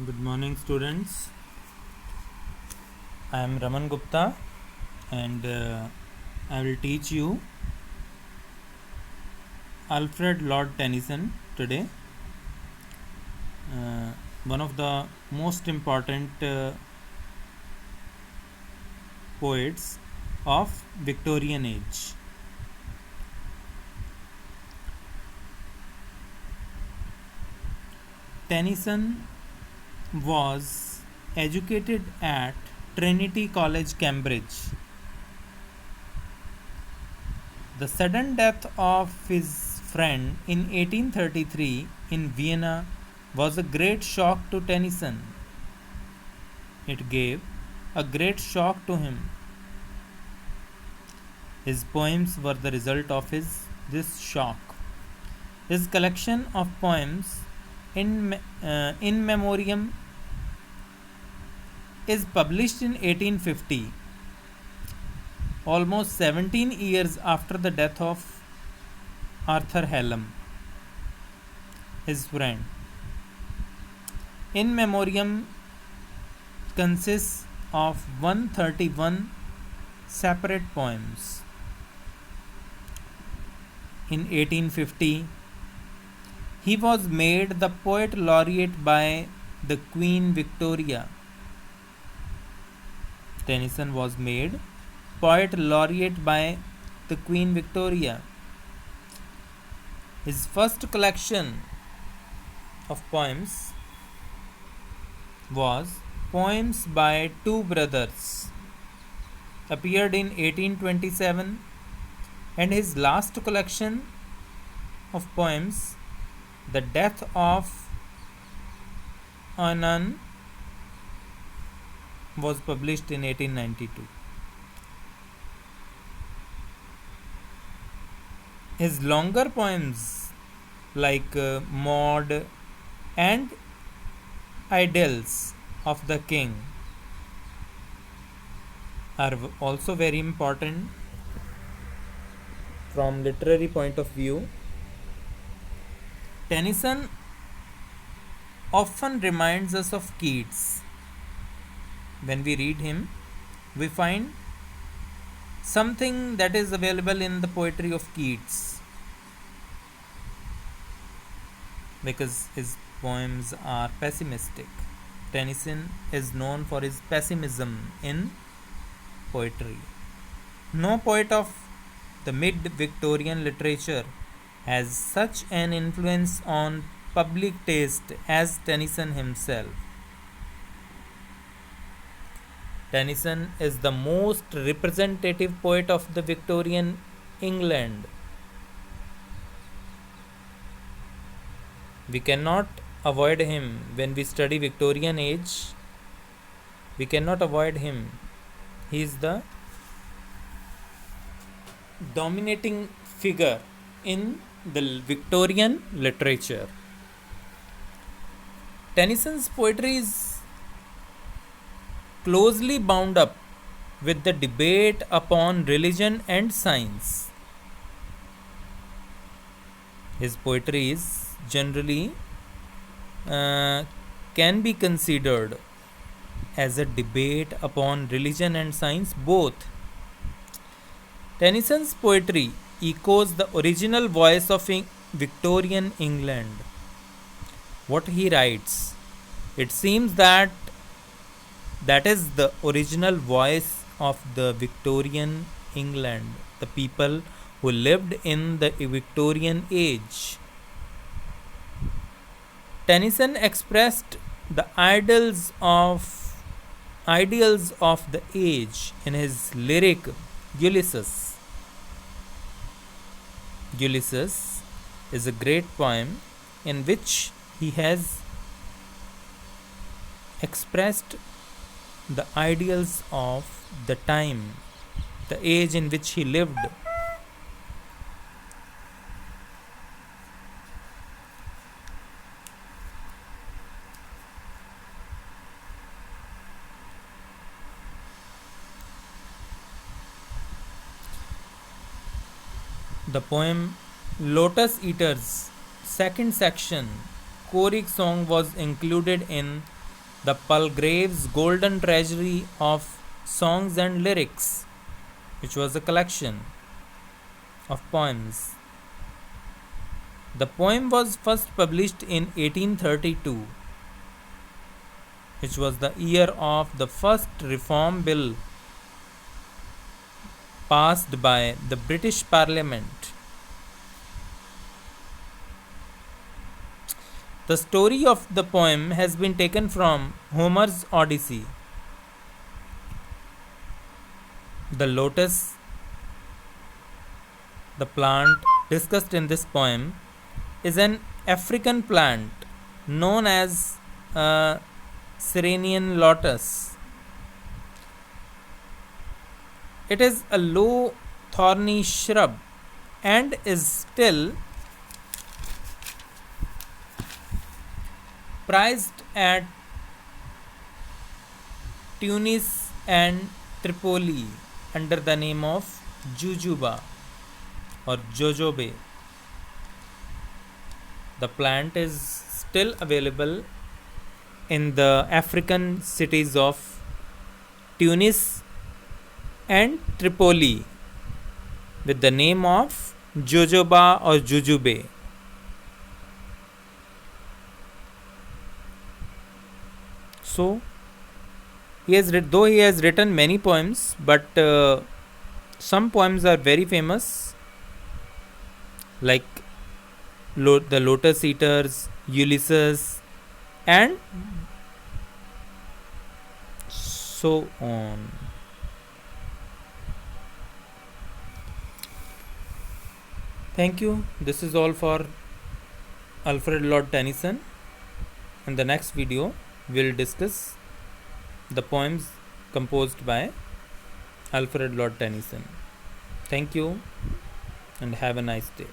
Good morning, students. I am Raman Gupta and I will teach you Alfred Lord Tennyson today, one of the most important poets of Victorian age. Tennyson was educated at Trinity College, Cambridge. The sudden death of his friend in 1833 in Vienna was a great shock to Tennyson. It gave a great shock to him. His poems were the result of this shock. His collection of poems in memoriam is published in 1850, almost 17 years after the death of Arthur Hallam, his friend. In memoriam consists of 131 separate poems. In 1850, he was made the poet laureate by the Queen Victoria. Tennyson was made poet laureate by the Queen Victoria. His first collection of poems was Poems by Two Brothers, appeared in 1827, and his last collection of poems, The Death of a Nun, was published in 1892. His longer poems like Maud and Idylls of the King are also very important from literary point of view. Tennyson often reminds us of Keats. When we read him, we find something that is available in the poetry of Keats, because his poems are pessimistic. Tennyson is known for his pessimism in poetry. No poet of the mid Victorian literature has such an influence on public taste as Tennyson himself. Tennyson is the most representative poet of the Victorian England. We cannot avoid him when we study Victorian age. We cannot avoid him. He is the dominating figure in the Victorian literature. Tennyson's poetry is closely bound up with the debate upon religion and science. His poetry is generally can be considered as a debate upon religion and science both. Tennyson's poetry echoes the original voice of Victorian England. What he writes, it seems that is the original voice of the Victorian England, the people who lived in the Victorian age. Tennyson expressed the ideals of the age in his lyric Ulysses. Ulysses is a great poem in which he has expressed the ideals of the time, the age in which he lived. The poem Lotus Eaters, second section, choric song, was included in the Palgrave's Golden Treasury of Songs and Lyrics, which was a collection of poems. The poem was first published in 1832, which was the year of the first Reform Bill passed by the British Parliament. The story of the poem has been taken from Homer's Odyssey. The lotus, the plant discussed in this poem, is an African plant known as Cyrenian lotus. It is a low, thorny shrub and is still prized at Tunis and Tripoli under the name of Jujuba or Jojobe. The plant is still available in the African cities of Tunis and Tripoli with the name of Jojoba or Jujube. So, though he has written many poems, but some poems are very famous, like the Lotus Eaters, Ulysses, and so on. Thank you. This is all for Alfred Lord Tennyson. In the next video, we'll discuss the poems composed by Alfred Lord Tennyson. Thank you and have a nice day.